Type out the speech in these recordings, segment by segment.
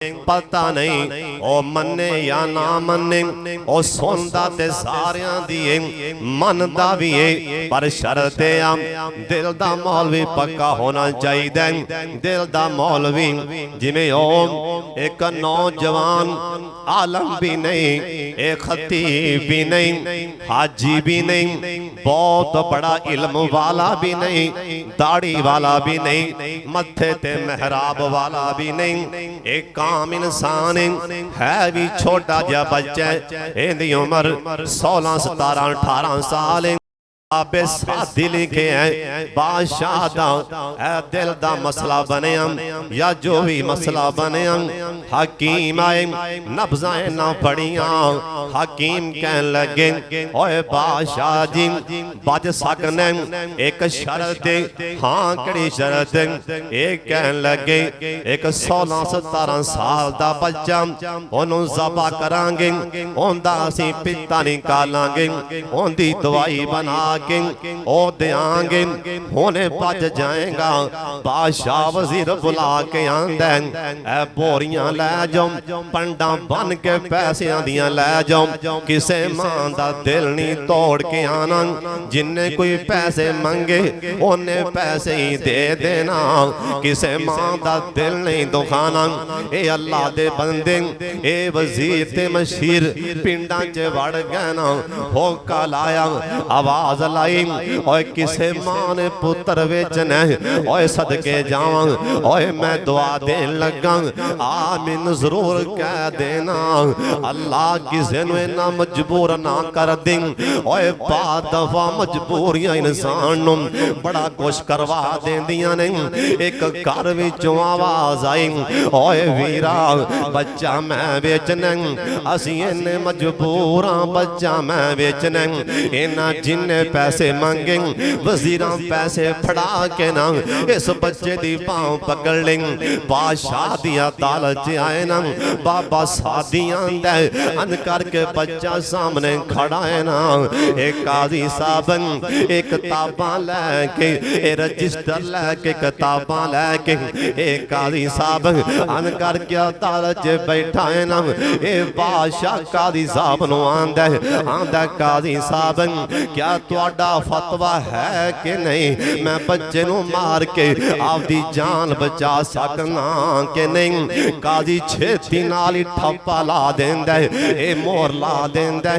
पता नहीं ओ मन्ने या ना मन्ने ओ सुनदा ते सारियां दी मनदा भी है पर शर्त आ दिल दा मौलवी पक्का होना चाहिए। दिल दा मौलवी जिवें ओ एक नौजवान आलम भी नहीं, एक खतीब भी नहीं, हाजी भी नहीं, बहुत बड़ा इल्म वाला भी नहीं, दाढ़ी वाला भी नहीं, मत्थे ते मेहराब वाला भी नहीं, एक आम इंसान है भी छोटा जा बच्चा, इहदी उम्र 16 17 18 साल। आपे साथी लिखे हैं बादशाह दा दिल दा मसला बने या जो भी मसला बने हकीम आए नब्ज़ां ना पढ़ियां हकीम कहन लगे ओए बादशाह जी बच सकने एक शर्त हाँ कड़ी शर्त एक कहन लगे एक 16 17 साल दा बच्चा ओनू ज़बा करांगे ओंदा असीं पिता निकालांगे ओंदी दवाई बना ओ देंगे होने बच जाएगा। बादशाह वजीर बुला के आंदा ऐ बोरियां लै जाओ पंडा बन के पैसियां दियां लै जाओ किसे मां दा दिल नहीं तोड़ के आना जिन्ने कोई पैसे मंगे ओने पैसे ही दे देना किसे मां दा दिल नहीं दुखाना। ए अल्लाह दे बंदे ए वजीर ते मशीर पिंडां च वड़ गए ना होका लाया आवाज लाई ओए किसे मां ने पुत्र वेचना ओए सदके जावां ओए मैं दुआ देन लगा आमीन जरूर कह देना अल्लाह किसे नु इना मजबूर ना कर दे। ओए बाद दफा मजबूरियां इंसान नु बड़ा कुछ करवा देंदियां ने। एक घर विचों आवाज आई ओए वीरा बच्चा मैं बेचना असी इन्ने मजबूर हां बच्चा मैं बेचना इन्हां जिन्ने पैसे मंगे वजीरां पैसे फड़ा के ना इस बच्चे दी पांव पकड़ लें बादशाह दी अदालत च आए ना बाबा सादी आंदा अन करके बच्चा सामने खड़ा है ना एक काजी साहब एक किताबां लेके रजिस्टर लेके किताबां लेके एक काजी साहब अन करके अदालत च बैठा है ना ए बादशाह काजी साहब नु आंदा काजी साहब क्या तुहाडा फतवा है कि नहीं मैं बच्चे नु मार के आपदी जान बचा सकना कि नहीं। काजी छेती नाल ही ठप्पा ला देंदा ए मोहर ला देंदा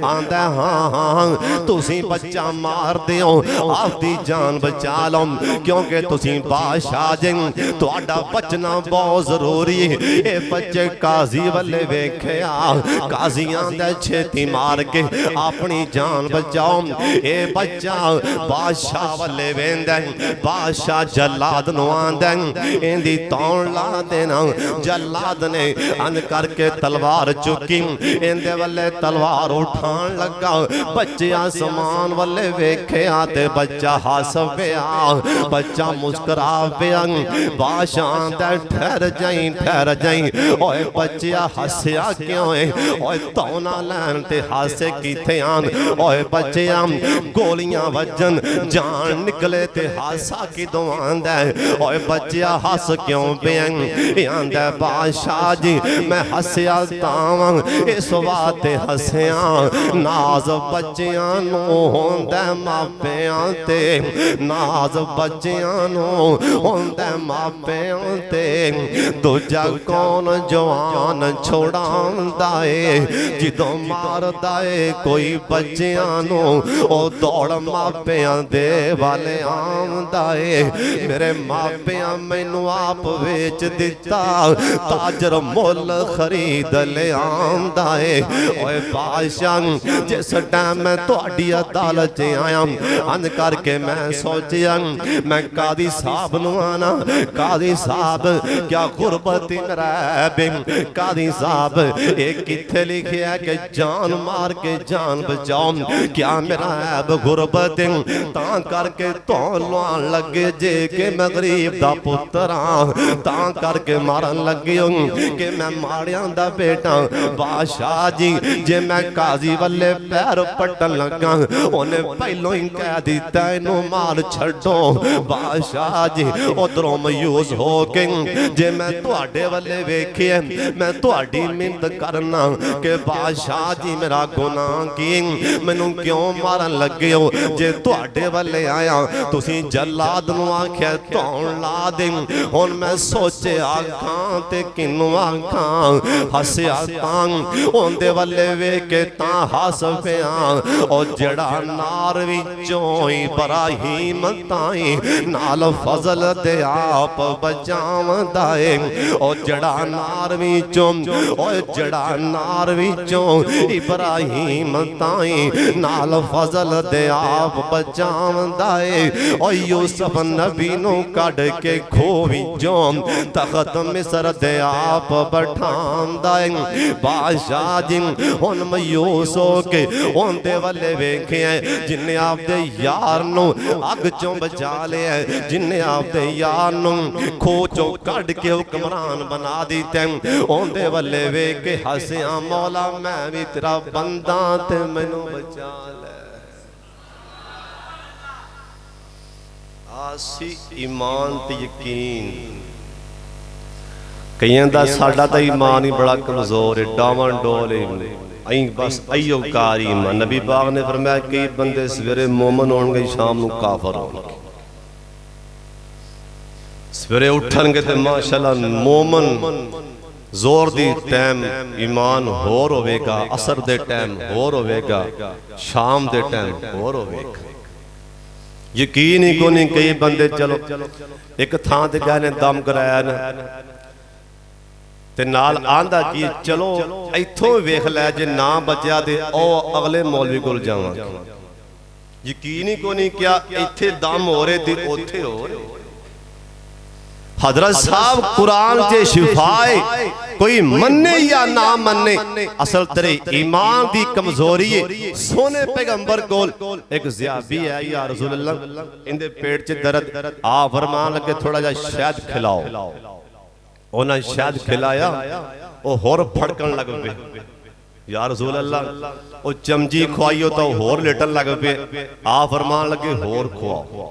आंदा हाँ हाँ तुसी बच्चा मार दिओ आपदी जान बचा लो क्योंकि तुसी बादशाह जी तुहाडा बचना बहुत जरूरी है। ए बच्चे काजी वाले वेखिया काजी आंदा छेती मार के अपनी जान बचाओ। ए बच्चा बादशाह वाले वेंदा बादशाह जल्लाद नु आंदा इंदी तौण ला देना जल्लाद ने अन करके तलवार चुकी इंदे वाले तलवार उठान लगा बच्चे आसमान वाले वेखिया ते बच्चा हस पिया बच्चा मुस्कुरा पिया। बादशाह आंदा ठहर जाई ओए बच्चिया हसया क्यों है ओए तौना लैन ते हासे किथे आन ओए बच्चिया गोलियां वजन जान निकले ते हासा किदों आंदा ओए बच्चिया हस क्यों पिया आंदा बादशाह जी मैं हसया तावां इस वास्ते हसया नाज बच्चियां नू होंदा मापियां ते नाज बच्चियां नू होंदा मापियां ते दूजा कौन जवान छोड़ांदा है जिदों मारदा है कोई बच्चियां नू ओ दौड़ मापियां दे वाले आंदा है। मेरे मापियां मैनू आप वेच दिता ताजर मुल खरीद ले आंदा है। ओए बादशाह जिस टाइम मैं तुहाडी अदालत च आया अन करके मैं सोचिया मैं कादी साहब नू आना कादी साहब क्या गुरबत रैबे कादी साहब ये किथे लिखिया कि जान मार के जान बचाओ क्या मेरा ऐब गुरबत तां करके धौन लवान लगे जे कि मैं गरीब दा पुत्र हां तां करके मारन लगे कि मैं माड़ियां दा बेटा बादशाह जी जे मैं काजी वाले पैर पट्टन लगा उन्हें पहलों ही कह दिता इनू मार छड्डो बादशाह जी उधरों मायूस हो के जे मैं तुहाडे वाले वेखिए मैं तुहाडी मिन्नत करना कि बादशाह जी मेरा गुनाह की मैनू क्यों मारन लगे हो जे तुहाडे वाले आया तुसी जल्लाद नूं आख्या धौन ला दे हुण मैं सोचे आखां ते किनू आखां हसिया तां उहदे वाले वेख के तां हस पिया और जड़ा नार विचों इब्राहीम ताई नाल फजल दे आप बचावंदा है और जड़ा नार विचों और जड़ा नार विचों इब्राहीम ताई नाल फजल दे आप बचावंदा है और यूसुफ नबी नू कढ के खो विचों तख्त मिस्र दे आप बैठांदा है बादशाह जी हुण मायूस हो के उहदे वाले वेखिया जिन्ने आपदे यार नू अग चों बचा लिया जिन्ने आपदे यार नू खो चों कढ के हुक्मरान बना दिता उहदे वाले वेख के हसिया मौला मैं भी तेरा बंदा ते मैनू बचा ले आसी ईमान ते यकीन कईयां दा साडा तां ईमान ही बड़ा कमजोर है डावन डोल है अई बस अयो कार ईमान नबी पाक ने फरमाया कई बंदे सवेरे मोमन होणगे शाम नूं काफर होणगे सवेरे उठणगे ते माशाअल्लाह मोमन जोर दी टाइम ईमान होर होवेगा असर दे टाइम होर होवेगा शाम दे टाइम होर होवेगा यकीन ही कोई नहीं कई बंदे चलो एक थां ते गए ने दम कराया ना ते नाल आंदा कि चलो इथों वेख लै जे ना बचया ते ओ अगले मौलवी कोल जावांगे यकीन ही कोई नहीं क्या इत्थे दम हो रहे ते ओथे हो रहे हजरत साहब कुरान च शिफाए कोई मन्ने या ना मन्ने असल तेरे ईमान दी कमजोरी है सोने पैगंबर कोल एक ज़ियाबी है या रसूल अल्लाह इंदे पेट च दर्द आ फरमान लगे थोड़ा जा शहद खिलाओ उन्हें शहद खिलाया वो होर फड़कन लग पे या रसूल अल्लाह वो चमची खुआइयो तो होर लेटन लग पे आ फरमान लगे होर खुआओ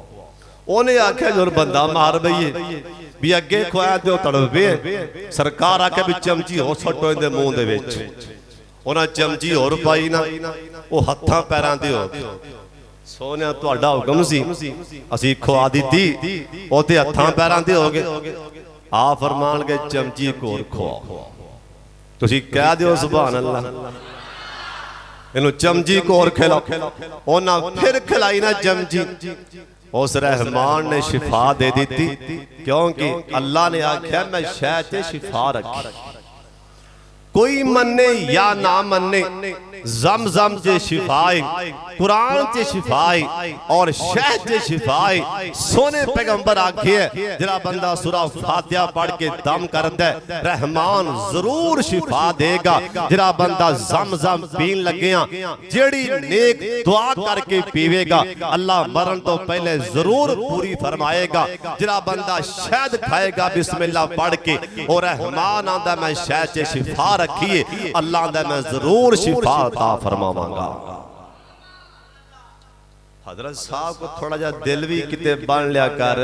उन्हें आख्या जो बंदा मार बईए भी अगे खुआया तो तड़पे सरकार आखे भी चमची हो सटो इहदे मुंह दे विच उन्हें चमची होर पाई ना वो हत्थां पैरां ते हो सोने तुहाडा हुक्म सी असीं खुआ दित्ती ओ ते हत्थां पैरां ते हो गए आ फरमान के चमची एक होर खुआओ तुसीं कह दिओ सुभान अल्लाह इहनूं चमची एक होर खिलाओ उन्हां फिर खिलाई ना चमची उस रहमान ने शिफा दे दी क्योंकि अल्लाह ने आख्या मैं शहद ते शिफा रखी कोई मन्ने या ना मन्ने ज़म-ज़म जे शिफाए कुरान चे शिफाए और शहद चे शिफाए सोने पैगंबर आखे जरा बंदा सूरा फातिहा पढ़ के दम करदा है रहमान जरूर शिफा देगा जरा बंदा ज़म-ज़म पीन लगिया जेड़ी नेक दुआ करके पीवेगा अल्लाह मरण तो पहले जरूर पूरी फरमाएगा जरा बंदा शहद खाएगा बिस्मिल्लाह पढ़ के और रहमान आंदा मैं शहद चे शिफा रखिए अल्लाह दा मैं जरूर शिफा अता फरमावांगा हजरत साहब को थोड़ा जा दिल भी किते बन लिया कर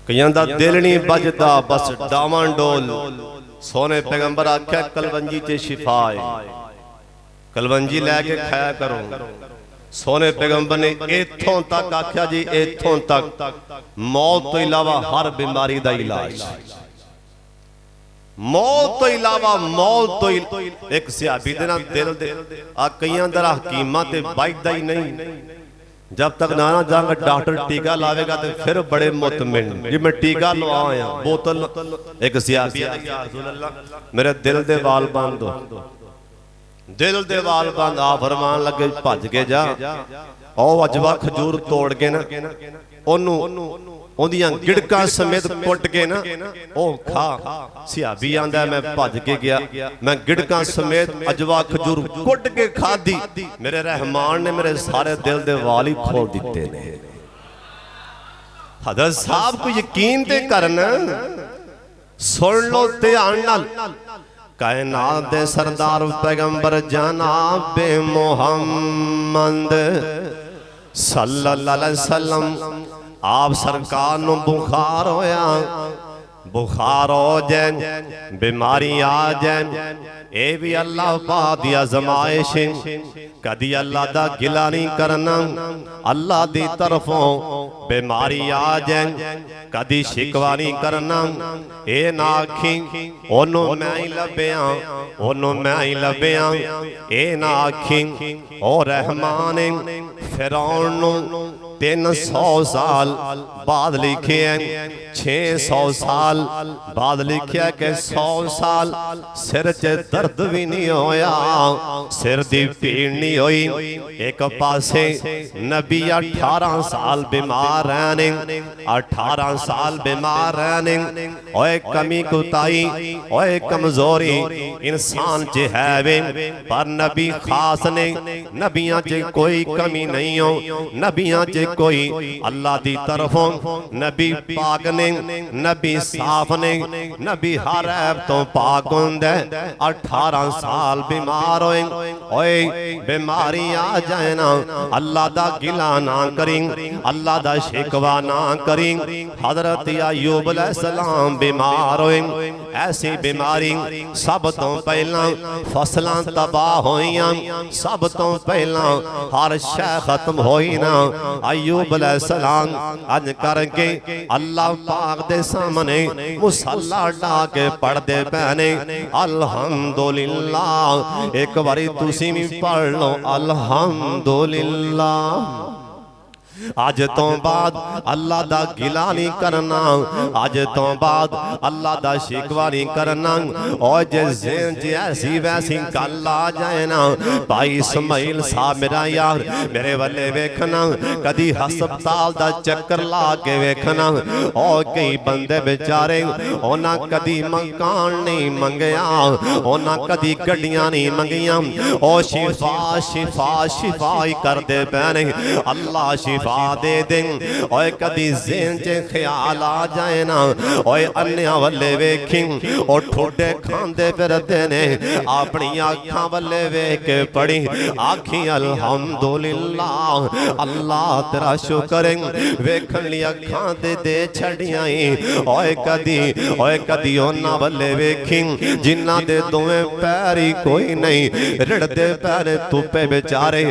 कईयां दा दिल नहीं बजदा बस डावन डोल सोने पैगंबर आख्या कलवंजी च शिफा है कलवंजी लैके खाया करो सोने पैगंबर ने इथों तक आख्या जी इथों तक मौत तो इलावा हर बीमारी दा इलाज मौत तो इलावा मौत तो एक सियाबी दे ना दिल दे आ कईयां दा हकीमां ते बचदा ही नहीं जब तक ना जांगा डॉक्टर टीका लावेगा तो फिर बड़े मुतमिन जी मैं टीका लवाया बोतल एक सियाबी या रसूल अल्लाह मेरे दिल दे वाल बंद हो दिल दे वाल बंद आ फरमान लगे भज के जा ओ अजवा खजूर तोड़ के ना ओनू ਉਹਦੀਆਂ ਗਿੜਕਾਂ ਸਮੇਤ ਕੁੱਟ ਕੇ ਨਾ ਉਹ ਖਾ। ਸਿਹਾਬੀ ਆਂਦਾ ਮੈਂ ਭੱਜ ਕੇ ਗਿਆ, ਮੈਂ ਗਿੜਕਾਂ ਸਮੇਤ ਅਜਵਾ ਖਜੂਰ ਕੁੱਟ ਕੇ ਖਾਧੀ, ਮੇਰੇ ਰਹਿਮਾਨ ਨੇ ਮੇਰੇ ਸਾਰੇ ਦਿਲ ਦੇ ਵਾਲ ਹੀ ਖੋਲ ਦਿੱਤੇ ਨੇ। ਹਜ਼ਰਤ ਸਾਹਿਬ को यकीन ते करना, सुन लो ध्यान नाल। कायनात दे सरदार पैगंबर जनाब मुहम्मद सल्लल्लाहु अलैहि वसल्लम आप सरकार नूं बुखार होया, बुखार हो जाए, बीमारी आ जाए, ये भी अल्लाह पाक दी आज़माइश। कदी अल्लाह दा गिला नहीं करना, अल्लाह दी तरफों बीमारी आ जाए, कदी शिकवा नहीं करना। ये ना आखी ओनू मैं ही लभ्या, ओनू मैं ही लभ्या, ये ना आखी ओ रहमान फिरौन नूं 300 साल बाद लिखे हैं, 600 साल बाद लिखा कि 100 साल सिर च दर्द भी नहीं होया, सिर दी पीड़ नहीं होई। एक पासे नबी 18 साल बीमार रहने, 18 साल बीमार रहने। ओए कमी कुताई, ओए कमजोरी इंसान च है वे, पर नबी खास ने, नबियां च कोई कमी नहीं हो, नबियां च कोई अल्लाह दी तरफों नबी पाक ने, नबी साफ ने, नबी हर ऐब तो पाक हुंदा। 18 साल बीमार होए, ओए बीमारी आ जाए ना, अल्लाह दा गिला ना करी, अल्लाह दा शिकवा ना करी। हजरत अय्यूब अलैहिस्सलाम बीमार होए, ऐसी बीमारी सब तो पहला फसलां तबाह होईयां, सब तो पहला हर शै खत्म होई ना। अय्यूब अलैहिस्सलाम अज करके अल्लाह पाक दे सामने मुसल्ला ढा के पढ़दे पैने अल्हम्दुलिल्लाह। एक बारी तुसी भी पढ़ लो अल्हम्दुलिल्लाह। अज तो बाद अल्लाह दा गिला नहीं करना, अज तो बाद अल्लाह दा शिकवा नहीं करना। और जिस ऐसी वैसी गल आ जाए ना, भाई इस्माइल साहब मेरा यार मेरे वाले वेखना, कदी हस्पताल दा चक्कर ला के वेखना। और कई बंदे बेचारे उन्हां कदी मकान नहीं मंगया, उन्हां कदी गड्डियां नहीं मंगियां, और शिफा शिफा शिफा ही करदे पैने। अल्लाह शिफा दे दें। ओए कदी ज़हन च ख्याल आ जाए ना, ओए अन्या वल्ले वेखी और ठोडे खांदे फिरदे ने, अपनी आँखां वल्ले वेख के पढ़ी आखी अल्हम्दुलिल्लाह। अल्लाह तेरा शुक्र वेखण लई अखां दे छड़ियां। ओए कदी उन्हां वल्ले वेखी जिन्हां दे दोवें पैर ही कोई नहीं, रिड़दे पैर तुपे बेचारे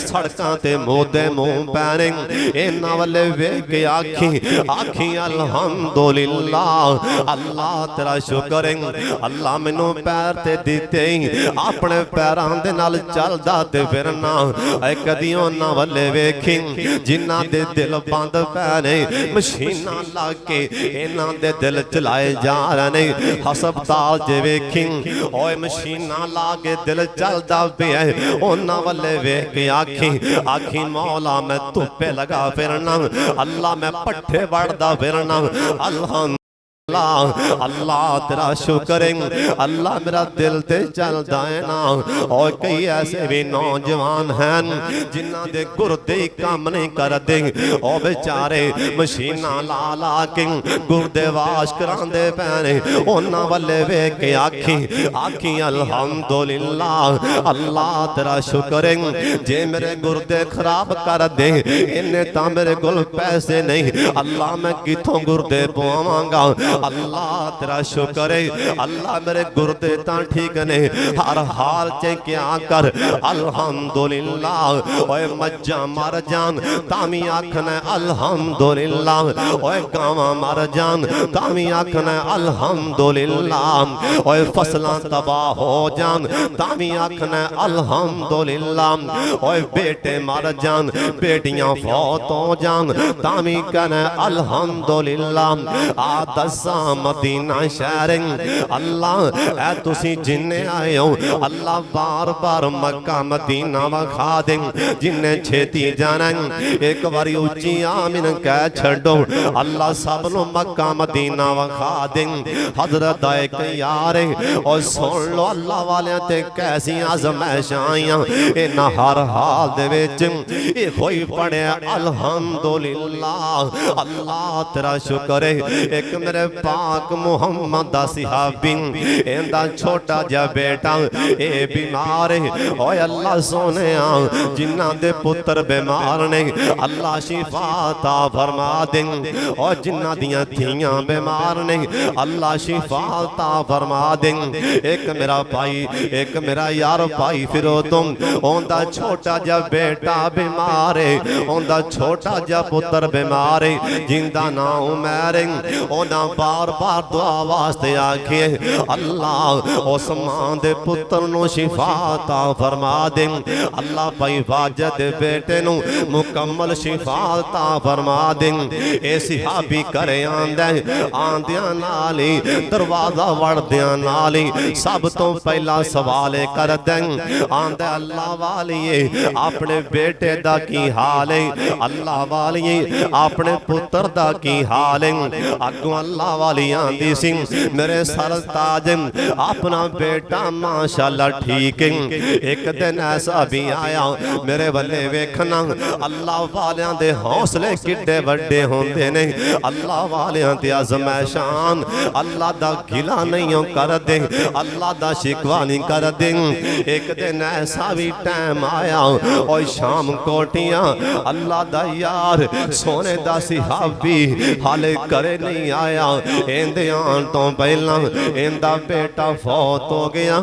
सड़कां ते मोदे मुंह पैने। इन्हां वाले वेख के आखी आखी अल्हम्दुलिल्लाह। अल्लाह तेरा शुक्र है, अल्लाह मैनू पैर ते दिते, अपने पैरां दे नाल चलदा ते फिरना। कदी उन्हां वाले वेखी जिन्हां दे दिल बंद पै ने, मशीनां ला के इन्हां दे दिल चलाए जा रहे ने। हस्पताल च वेखी ओए मशीनां ला के दिल चलदा पिया, उन्हां वाले वेख के आखी आखी मौला मैं धुप्पे लगा फिरना, अल्लाह मैं पट्ठे वड़दा फिरना। अल्लाह तेरा शुक्र है, अल्लाह मेरा दिल ते चलदा है ना। और कई ऐसे भी नौजवान हैं जिन्हां दे गुर्दे काम नहीं करदे, ओ बेचारे मशीनां ला ला के गुर्दे वाश करांदे पैने। उन्हां वल्ले वेख के आखी आखी अल्हम्दुलिल्लाह। अल्लाह तेरा शुक्र है, जे मेरे गुर्दे खराब कर दे इन्ने तां मेरे कोल पैसे नहीं, अल्लाह मैं किथों गुर्दे पवावांगा। अल्लाह तेरा शुक्र है, अल्लाह मेरे गुर्दे तां ठीक ने, हर हाल च क्या कर अल्हम्दुलिल्लाह। ओए मज्जां मर जान तामी आखना अल्हम्दुलिल्लाह, ओए गावां मर जान तामी आखना अल्हम्दुलिल्लाह, ओए फसलां तबाह हो जान तामी आखना अल्हम्दुलिल्लाह, ओए बेटे मर जान बेटियां फौत हो जान तामी कहना अल्हम्दुलिल्लाह। आ 10 असा मदीना शहर अल्लाह ऐ तुसी जिन्ने आए हो अल्लाह बार बार मक्का मदीना वखा दे जिन्ने छेती जाना एक बारी उच्ची आमीन कह छड़ो अल्लाह सब नु मक्का मदीना वखा दे हजरत एक यार और सुन लो अल्लाह वाले ते कैसी आजमाइशां आईयां इन्हां हर हाल दे विच होई पड़े अल्हम्दुलिल्लाह अल्लाह तेरा शुक्र है एक मेरे पाक मुहम्मद दा सहाबी इंदा छोटा जा बेटा ए बीमार है ओए अल्लाह सोने जिन्हां दे पुत्र बीमार ने अल्लाह शिफा ता फरमा दे और जिन्हां दियां धीयां बीमार ने अल्लाह शिफा ता फरमा दे एक मेरा भाई एक मेरा यार भाई फिरो तुम ओंदा छोटा जा बेटा बीमार है ओंदा छोटा जा पुत्र बीमार है जिंदा ना उमर ओना बार बार दुआ वास्ते आखे अल्लाह उस मां दे पुत्र नु शिफा ता फरमा दे अल्लाह भाई वाजद दे बेटे नु मुकम्मल शिफा ता फरमा दे ए सहाबी करे आंदा आंदियां नाल ही दरवाजा वड़दियां नाल ही सब तो पहला सवाल कर दे आंदा अल्लाह वालिए अपने बेटे दा की हाल है अल्लाह वालिए अपने पुत्र दा की हाल है अगों अल्लाह वाली आंदी सी मेरे सरताज अपना बेटा माशाअल्लाह ठीक है एक दिन ऐसा भी आया मेरे बल्ले वेखना अल्लाह वालियां दे हौसले किड्डे वड्डे होंदे ने अल्लाह वालियां ते आज़माइशां अल्लाह दा गिला नहीं कर दे अल्लाह दा शिकवा नहीं कर दे एक दिन ऐसा भी टाइम आया और शाम कोटियां अल्लाह दा यार सोने दा सहाबी हाले करे नहीं आया इंदे आन तो पहला इंदा बेटा फौत हो गया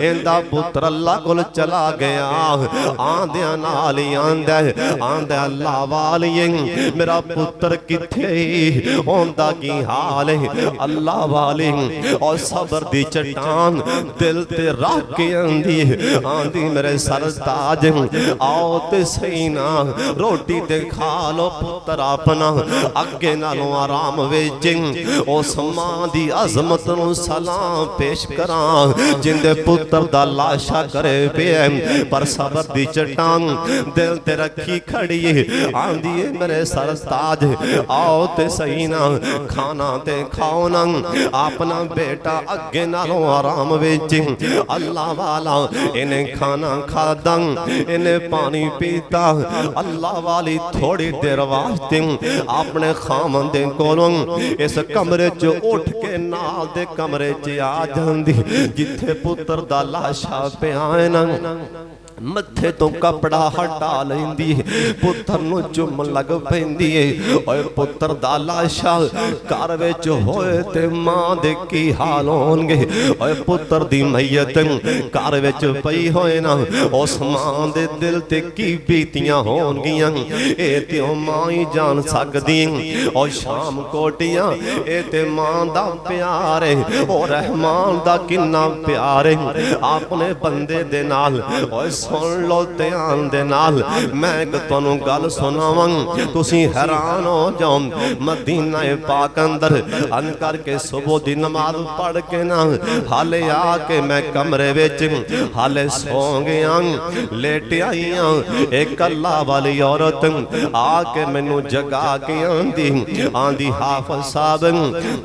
इंदा पुत्र अल्लाह कोल चला गया आंदियां नाल ही आंदा अल्लाह वालिए मेरा पुत्र किथे ओंदा की हाल है अल्लाह वाले और सबर दी चट्टान दिल ते रख के आंदी मेरे सरताज आओ ते सही ना रोटी ते खा लो पुत्र अपना अगे नालों आराम विच उस मां दी अजमत नूं सलाम पेश करां जिंदे पुत्र दा लाशा करे पे पर सबर दी चट्टान दिल ते रखी खड़ी आंदी मेरे सरताज आओ ते सही ना खाना ते खाओ ना अपना बेटा अगे नालों आराम विच अल्लाह वाला इन्हें खाना खादा इन्हें पानी पीता अल्लाह वाली थोड़ी देर वास्ते अपने खामंदे कोलों इस कमरे च उठ के नाल दे कमरे च आ जांदी जिथे पुत्र दा लाशा पिया है ना मथे तो कपड़ा हटा लेंदी पुत्र नु चुम लग पैंदी ओए पुत्र दा लाशा घर विच होए ते मां दे की हाल होणगे ओए पुत्र दी मैयत घर विच पई होए ना उस मां दे दिल ते की बीतियां होणगियां ए ते ओ मां ही जान सकदी और शाम कोटियां ए ते मां दा प्यार है ओ रहमान दा किन्ना प्यार है अपने बंदे दे नाल ओए सुन लो ध्यान दे नाल मैं तुहानू गल सुनावां तुसी हैरान हो जाओ मदीना पाक अंदर अन करके सुबह दी नमाज पढ़ के ना हाले आके मैं कमरे विच हाले सो गया लेट आईयां एक अल्लाह वाली औरत आके मैनू जगा के आंदी हाफिज साहब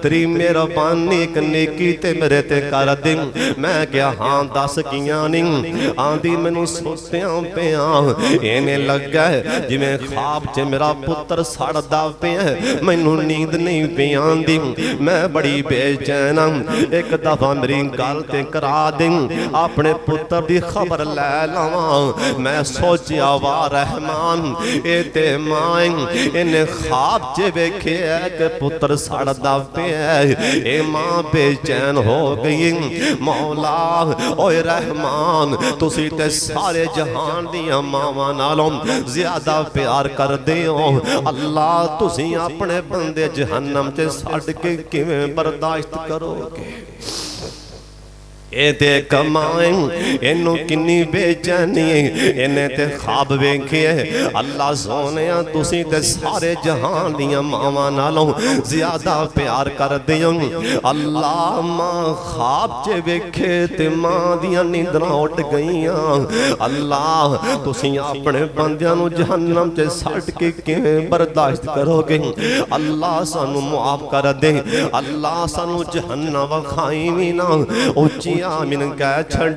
तेरी मेहरबानी एक नेकी ते मेरे ते कर दे मैं क्या हां दस कियां नहीं आंदी मैनू पिया इवें लगा जिवें ख्वाब च मेरा पुत्र सड़दा पिया मैनू नींद नहीं पई आंदी मैं बड़ी बेचैन एक दफा मेरी गल ते करा दे अपने पुत्र दी खबर ले लवां मैं सोचिया वाह रहमान ए ते मां इन्हें ख्वाब च वेखिया कि पुत्र सड़दा पिया ए मां बेचैन हो गई मौला ओए रहमान तुसी ते सारे जहान दियां मावां नालों ज्यादा प्यार करदे हो अल्लाह तुसी अपने बंदे जहन्नम च छड्ड के किवें बर्दाश्त करोगे ਇਹ ਤੇ ਕਮਾਏ ਇਹਨੂੰ ਕਿੰਨੀ ਬੇਚੈਨੀ ਇਹਨੇ ਤੇ ਖਾਬ ਵੇਖਿਆ ਅੱਲਾ ਸੋਹਣਿਆ ਤੁਸੀਂ ਤੇ ਸਾਰੇ ਜਹਾਨ ਦੀਆਂ ਮਾਵਾਂ ਨਾਲੋਂ ਜ਼ਿਆਦਾ ਪਿਆਰ ਕਰਦੇ ਹੋ ਅੱਲਾ ਮਾਂ ਖਾਬ 'ਚ ਵੇਖੇ ਤੇ ਮਾਂ ਦੀਆਂ ਨੀਂਦਰਾਂ ਉੱਡ ਗਈਆਂ ਅੱਲਾ ਤੁਸੀਂ ਆਪਣੇ ਬੰਦਿਆਂ ਨੂੰ ਜਹੰਨਮ 'ਚ ਸੱਟ ਕੇ ਕਿਵੇਂ ਬਰਦਾਸ਼ਤ ਕਰੋਗੇ ਅੱਲਾ ਸਾਨੂੰ ਮੁਆਫ ਕਰ ਦੇ ਅੱਲਾ ਸਾਨੂੰ ਜਹੰਨਮ ਵਖਾਈ ਵੀ ਨਾ ਉੱਚੀ आमीन कह छो।